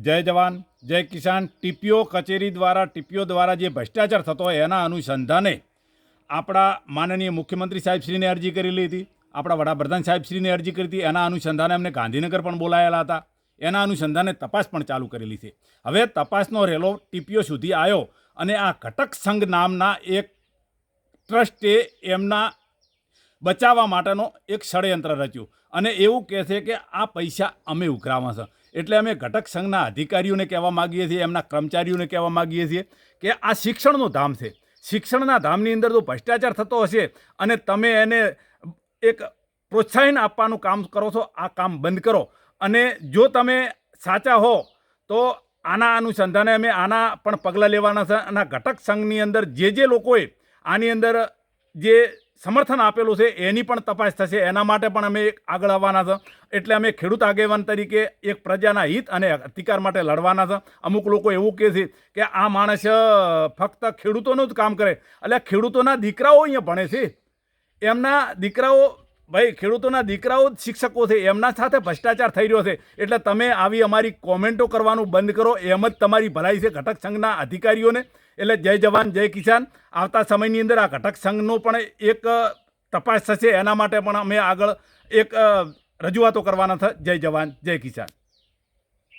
જય જવાન જય કિસાન ટીપીઓ કચેરી દ્વારા ટીપીઓ દ્વારા જે ભ્રષ્ટાચાર થતો હોય એના અનુસંધાને આપણા માનનીય મુખ્યમંત્રી સાહેબશ્રીને અરજી કરેલી હતી, આપણા વડાપ્રધાન સાહેબશ્રીને અરજી કરી હતી. એના અનુસંધાને અમને ગાંધીનગર પણ બોલાયેલા હતા. એના અનુસંધાને તપાસ પણ ચાલુ કરેલી છે. હવે તપાસનો રેલો ટીપીઓ સુધી આવ્યો અને આ ઘટક સંઘ નામના એક ટ્રસ્ટે એમના બચાવવા માટેનો એક ષડયંત્ર રચ્યું અને એવું કહે છે કે આ પૈસા અમે ઉઘરાવા છે. એટલે અમે ઘટક સંઘના અધિકારીઓને કહેવા માગીએ છીએ, એમના કર્મચારીઓને કહેવા માગીએ છીએ કે આ શિક્ષણનું ધામ છે. શિક્ષણના ધામની અંદર જો ભ્રષ્ટાચાર થતો હશે અને તમે એને એક પ્રોત્સાહન આપવાનું કામ કરો છો, આ કામ બંધ કરો. અને જો તમે સાચા હો તો આના અનુસંધાને અમે આના પણ પગલાં લેવાના છે. અને ઘટક સંઘની અંદર જે લોકોએ આની અંદર જે સમર્થન આપેલું છે એની પણ તપાસ થશે. એના માટે પણ અમે આગળ આવવાના છે. એટલે અમે ખેડૂત આગેવાન તરીકે એક પ્રજાના હિત અને અધિકાર માટે લડવાના છે. અમુક લોકો એવું કહે છે કે આ માણસ ફક્ત ખેડૂતોનું જ કામ કરે. એટલે ખેડૂતોના દીકરાઓ અહીંયા ભણે છે, એમના દીકરાઓ ભાઈ ખેડૂતોના દીકરાઓ જ શિક્ષકો છે, એમના સાથે ભ્રષ્ટાચાર થઈ રહ્યો છે. એટલે તમે આવી અમારી કોમેન્ટો કરવાનું બંધ કરો. એમ જ તમારી ભલાઈ છે ઘટક સંઘના અધિકારીઓને. એટલે જય જવાન જય કિસાન. આવતા સમયની અંદર આ ઘટક સંઘનો પણ એક તપાસ થશે. એના માટે પણ અમે આગળ એક રજૂઆતો કરવાના છે. જય જવાન જય કિસાન.